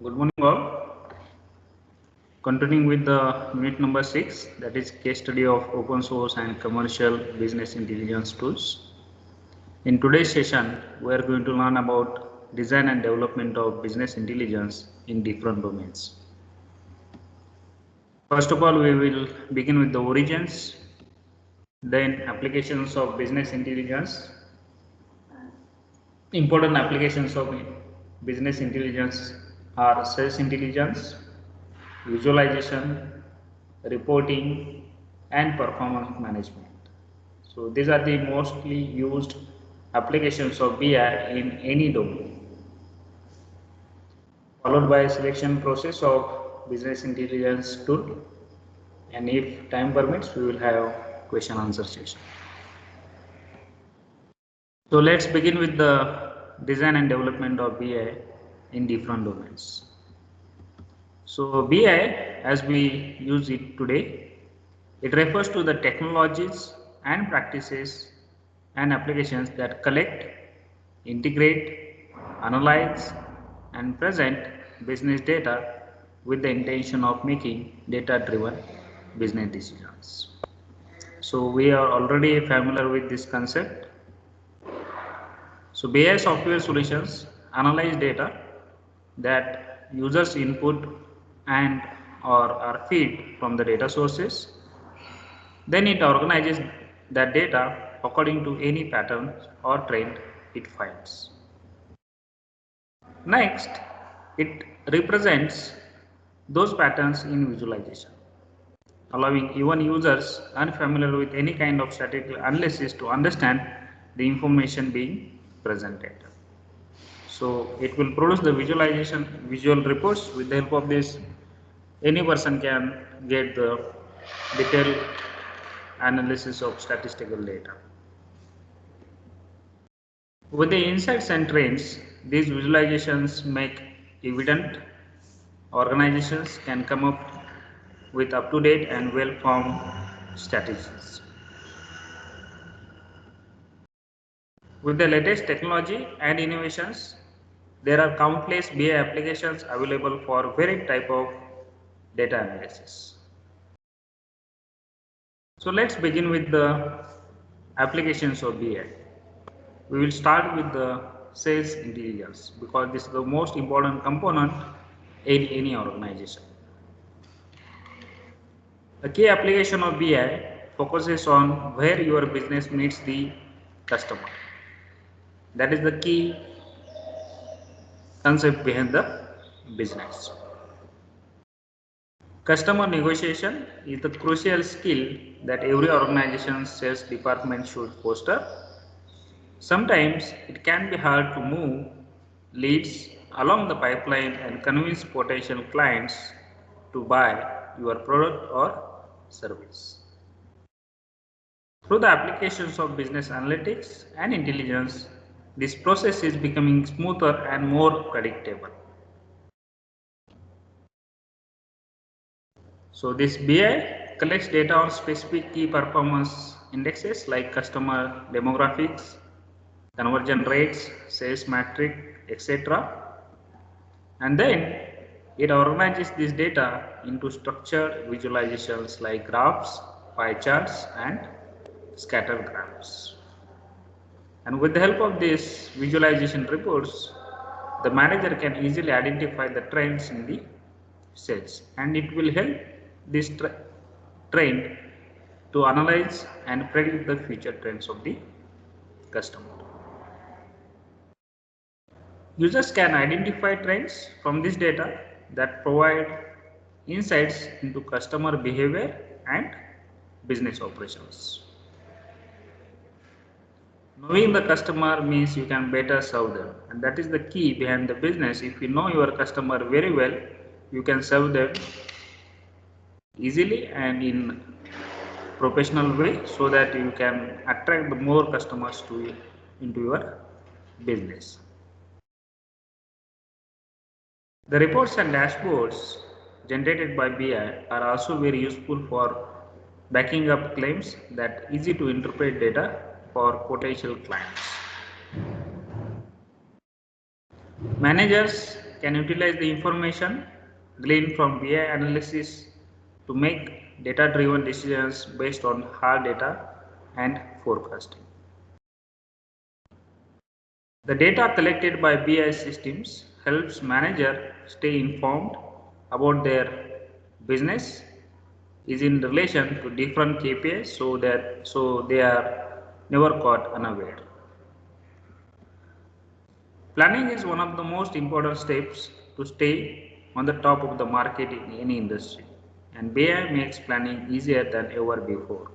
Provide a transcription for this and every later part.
Good morning all. Continuing with the unit number 6, that is case study of open source and commercial business intelligence tools. In today's session, we are going to learn about design and development of business intelligence in different domains. First of all, we will begin with the origins, then applications of business intelligence. Important applications of business intelligence are sales intelligence, visualization, reporting, and performance management. So these are the mostly used applications of BI in any domain. Followed by a selection process of business intelligence tool, and if time permits, we will have question answer session. So let's begin with the design and development of BI in different domains. So BI, as we use it today, it refers to the technologies and practices and applications that collect, integrate, analyze, and present business data with the intention of making data-driven business decisions. So we are already familiar with this concept. So BI software solutions analyze data that users input and or are feed from the data sources. Then it organizes that data according to any pattern or trend it finds. Next, it represents those patterns in visualization, allowing even users unfamiliar with any kind of statistical analysis to understand the information being presented. So it will produce the visual reports. With the help of this, any person can get the detailed analysis of statistical data. With the insights and trends, these visualizations make evident organizations can come up with up-to-date and well-formed strategies. With the latest technology and innovations, there are countless BI applications available for varied type of data analysis. So let's begin with the applications of BI. We will start with the sales intelligence because this is the most important component in any organization. The key application of BI focuses on where your business meets the customer. That is the key concept behind the business. Customer negotiation is the crucial skill that every organization's sales department should foster. Sometimes it can be hard to move leads along the pipeline and convince potential clients to buy your product or service. Through the applications of business analytics and intelligence, this process is becoming smoother and more predictable. So this BI collects data on specific key performance indexes like customer demographics, conversion rates, sales metric, etc. And then it organizes this data into structured visualizations like graphs, pie charts, and scatter graphs. And with the help of these visualization reports, the manager can easily identify the trends in the sales, and it will help this trend to analyze and predict the future trends of the customer. Users can identify trends from this data that provide insights into customer behavior and business operations. Knowing the customer means you can better serve them, and that is the key behind the business. If you know your customer very well, you can serve them easily and in professional way so that you can attract more customers into your business. The reports and dashboards generated by BI are also very useful for backing up claims that easy to interpret data for potential clients. Managers can utilize the information gleaned from BI analysis to make data-driven decisions based on hard data and forecasting. The data collected by BI systems helps manager stay informed about their business is in relation to different KPIs so they are never caught unaware. Planning is one of the most important steps to stay on the top of the market in any industry, and BI makes planning easier than ever before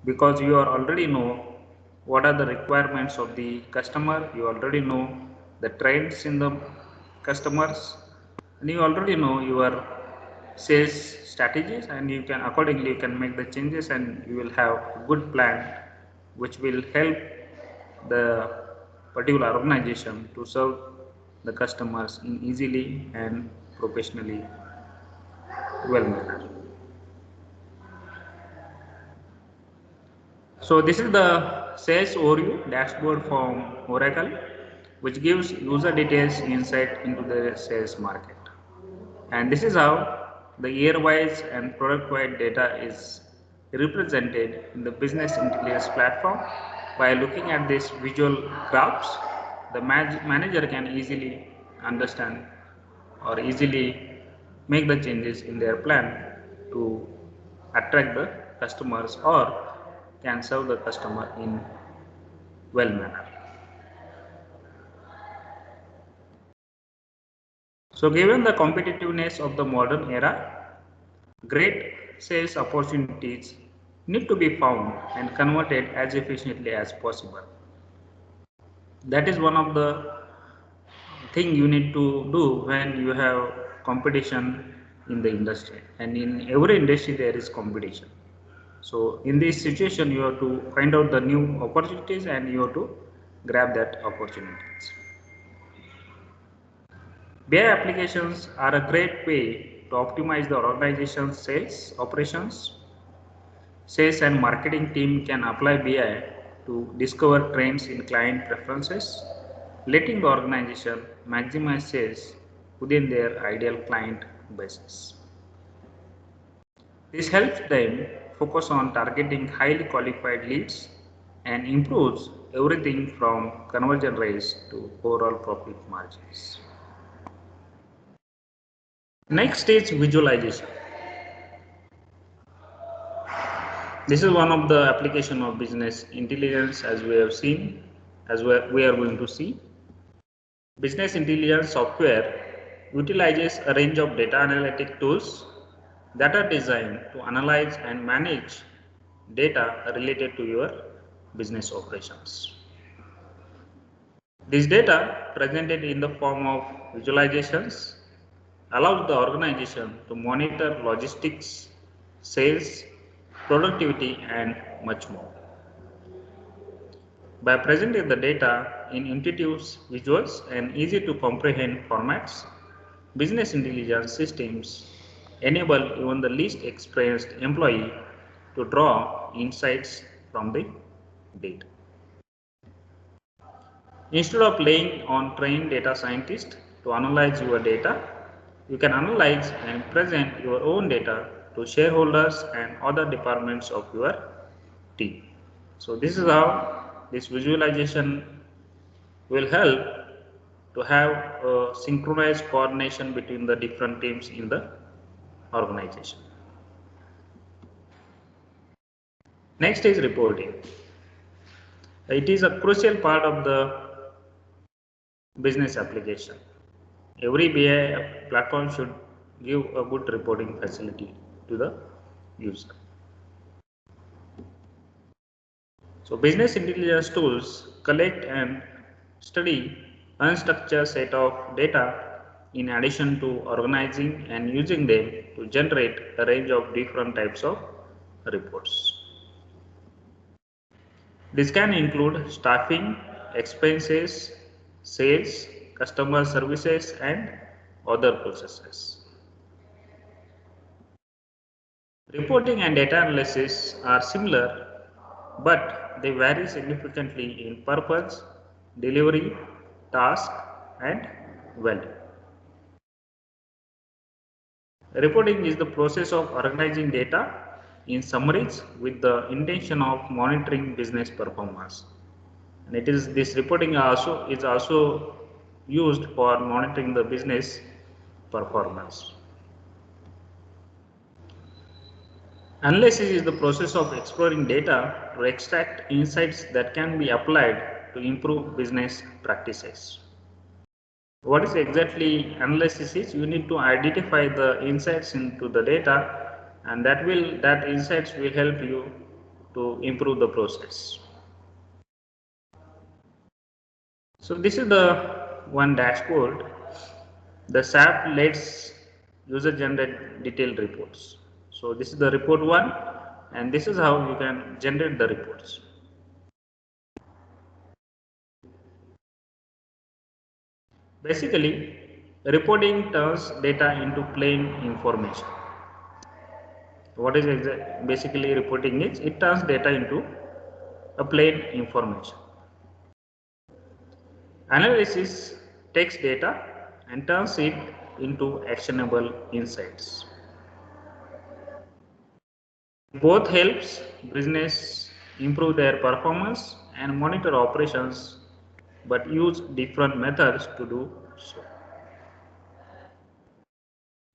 because you already know what are the requirements of the customer, you already know the trends in the customers, and you already know your sales strategies, and you can accordingly you can make the changes and you will have a good plan which will help the particular organization to serve the customers in easily and professionally well manner. So this is the sales overview dashboard from Oracle, which gives user details insight into the sales market. And this is how the year-wise and product-wise data is represented in the business intelligence platform. By looking at these visual graphs, the manager can easily understand or easily make the changes in their plan to attract the customers or can serve the customer in well manner. So given the competitiveness of the modern era, great sales opportunities need to be found and converted as efficiently as possible. That is one of the thing you need to do when you have competition in the industry, and in every industry there is competition. So in this situation you have to find out the new opportunities and you have to grab that opportunities. BI applications are a great way to optimize the organization's sales operations. Sales and marketing team can apply BI to discover trends in client preferences, letting the organization maximize sales within their ideal client bases. This helps them focus on targeting highly qualified leads and improves everything from conversion rates to overall profit margins. Next is visualization. This is one of the application of business intelligence, as we have seen, as we are going to see. Business intelligence software utilizes a range of data analytic tools that are designed to analyze and manage data related to your business operations. This data, presented in the form of visualizations, allows the organization to monitor logistics, sales, productivity, and much more. By presenting the data in intuitive visuals and easy to comprehend formats, business intelligence systems enable even the least experienced employee to draw insights from the data. Instead of relying on trained data scientists to analyze your data, you can analyze and present your own data to shareholders and other departments of your team. So this is how this visualization will help to have a synchronized coordination between the different teams in the organization. Next is reporting. It is a crucial part of the business application. Every BI platform should give a good reporting facility to the user. So business intelligence tools collect and study unstructured set of data in addition to organizing and using them to generate a range of different types of reports. This can include staffing, expenses, sales, customer services, and other processes. Reporting and data analysis are similar, but they vary significantly in purpose, delivery, task, and value. Reporting is the process of organizing data in summaries with the intention of monitoring business performance. And it is this reporting is also used for monitoring the business performance. Analysis is the process of exploring data to extract insights that can be applied to improve business practices. What is exactly analysis is? You need to identify the insights into the data, and that insights will help you to improve the process. So this is the one dashboard. The SAP lets user generate detailed reports. So this is the report one, and this is how you can generate the reports. Basically, reporting turns data into plain information. What is basically reporting is? It turns data into a plain information. Analysis takes data and turns it into actionable insights. Both helps business improve their performance and monitor operations, but use different methods to do so.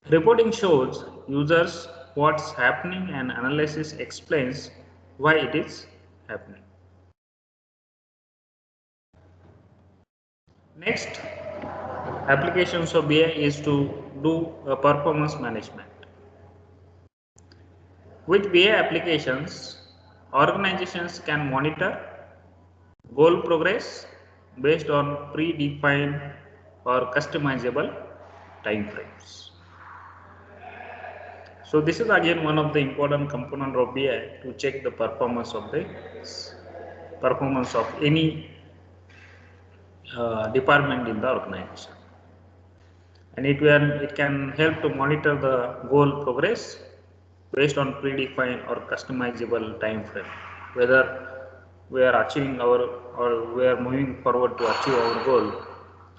Reporting shows users what's happening and analysis explains why it is happening. Next, applications of BI is to do a performance management. With BI applications, organizations can monitor goal progress based on predefined or customizable timeframes. So this is again one of the important component of BI to check the performance of any department in the organization, and it can help to monitor the goal progress based on predefined or customizable time frame, whether we are achieving or we are moving forward to achieve our goal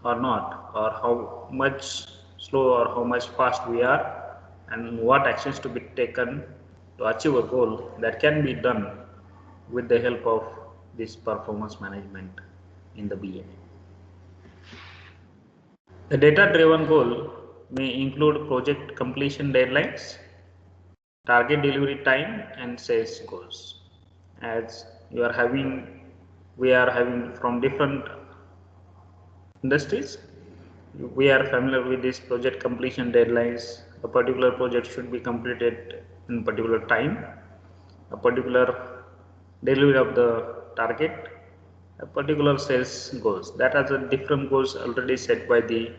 or not, or how much slow or how much fast we are, and what actions to be taken to achieve a goal. That can be done with the help of this performance management in the BI. The data-driven goal may include project completion deadlines, target delivery time, and sales goals. As we are having from different industries, we are familiar with this project completion deadlines. A particular project should be completed in particular time, a particular delivery of the target, a particular sales goals. That are the different goals already set by the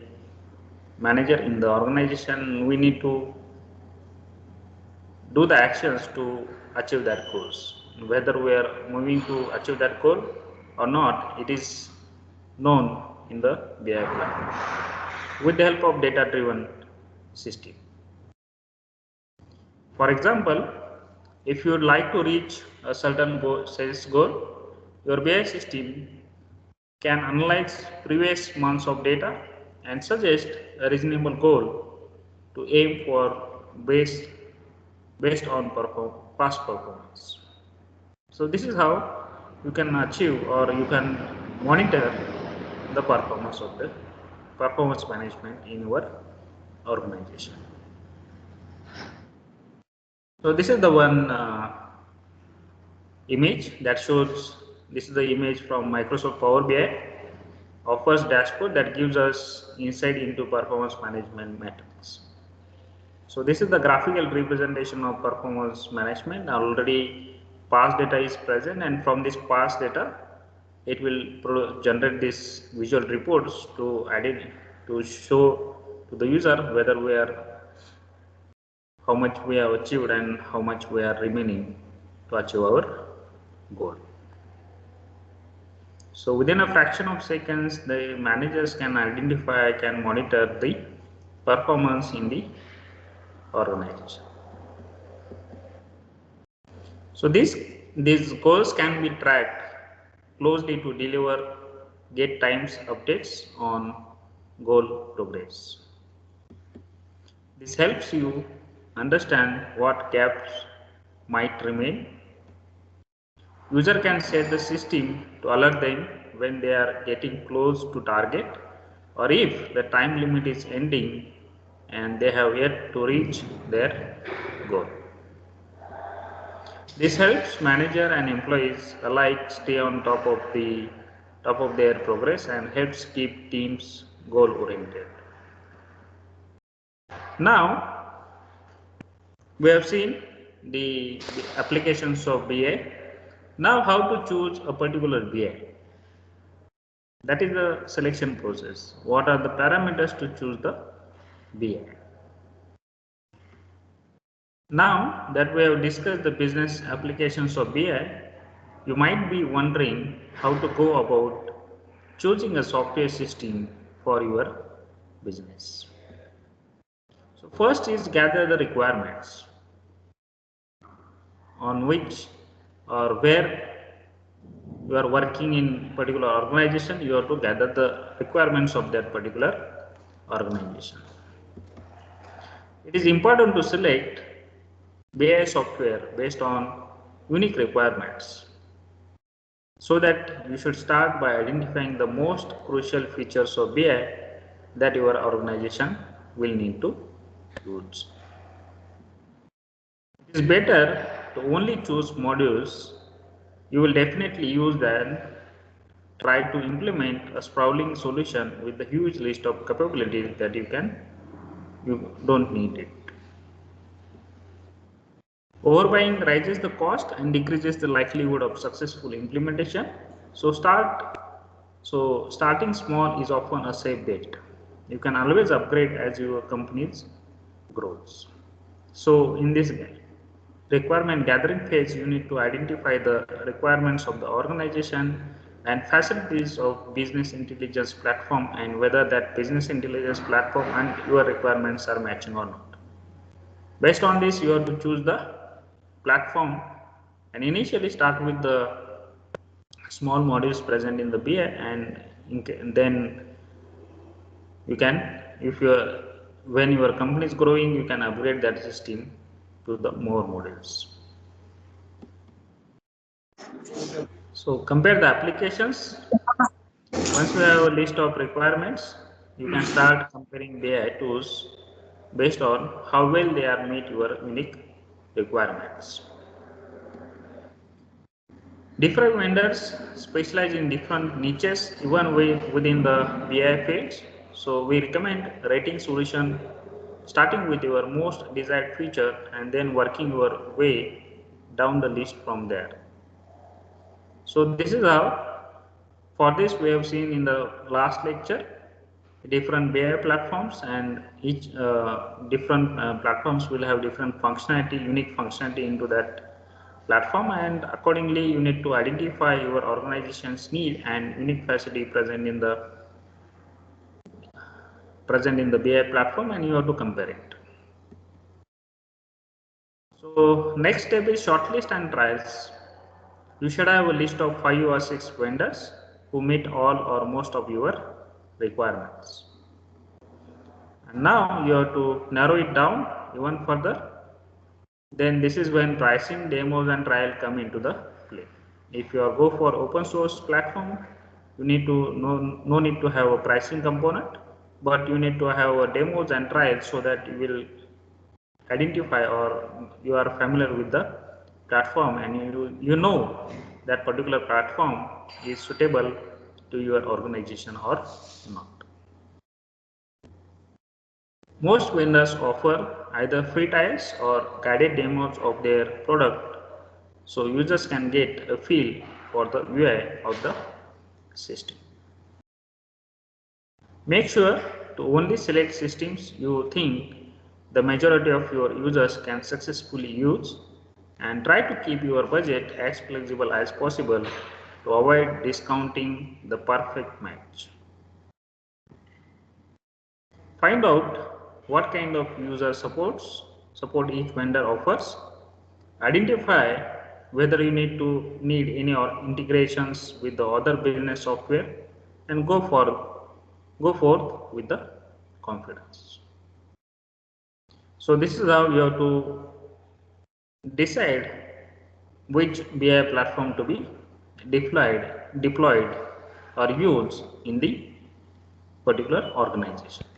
manager in the organization. We need to do the actions to achieve that goals. Whether we are moving to achieve that goal or not, it is known in the BI plan with the help of data-driven system. For example, if you would like to reach a certain sales goal, your BI system can analyze previous months of data and suggest a reasonable goal to aim for based on past performance. So this is how you can achieve or you can monitor the performance of the performance management in your organization. So this is the one image that shows. This is the image from Microsoft Power BI, offers dashboard that gives us insight into performance management metrics. So this is the graphical representation of performance management. Already past data is present, and from this past data it will generate these visual reports to show to the user whether how much we have achieved and how much we are remaining to achieve our goal. So within a fraction of seconds, the managers can monitor the performance in the organization. So these goals can be tracked closely to deliver get times updates on goal progress. This helps you understand what gaps might remain. User can set the system to alert them when they are getting close to target, or if the time limit is ending and they have yet to reach their goal. This helps manager and employees alike stay on top of their progress and helps keep teams goal oriented. Now we have seen the applications of BI. Now how to choose a particular BI? That is the selection process. What are the parameters to choose the BI? Now that we have discussed the business applications of BI, you might be wondering how to go about choosing a software system for your business. So first is gather the requirements on which or where you are working in particular organization. You have to gather the requirements of that particular organization. It is important to select BI software based on unique requirements, so that you should start by identifying the most crucial features of BI that your organization will need to use. It is better to only choose modules you will definitely use than try to implement a sprawling solution with a huge list of capabilities that you don't need it. Overbuying raises the cost and decreases the likelihood of successful implementation. So starting small is often a safe bet. You can always upgrade as your company grows. So in this requirement gathering phase, you need to identify the requirements of the organization and facilities of business intelligence platform, and whether that business intelligence platform and your requirements are matching or not. Based on this, you have to choose the platform and initially start with the small modules present in the BI, and then you can, when your company is growing, you can upgrade that system to the more modules. So compare the applications. Once you have a list of requirements, you can start comparing BI tools based on how well they are meet your unique requirements. Different vendors specialize in different niches even within the BI fields. So we recommend rating solution starting with your most desired feature and then working your way down the list from there. So this is how, for this we have seen in the last lecture different BI platforms, and each different platforms will have different functionality, unique functionality into that platform, and accordingly you need to identify your organization's need and unique facility present in the BI platform, and you have to compare it. So next step is shortlist and trials. You should have a list of 5 or 6 vendors who meet all or most of your requirements. And now you have to narrow it down even further. Then this is when pricing, demos and trial come into the play. If you go for open source platform, you need to no need to have a pricing component, but you need to have a demos and trials so that you will identify or you are familiar with the platform, and you know that particular platform is suitable to your organization or not. Most vendors offer either free trials or guided demos of their product, so users can get a feel for the UI of the system. Make sure to only select systems you think the majority of your users can successfully use, and try to keep your budget as flexible as possible to avoid discounting the perfect match. Find out what kind of user support each vendor offers. Identify whether you need any integrations with the other business software, and go forth with the confidence. So this is how you have to decide which BI platform to be deployed or used in the particular organization.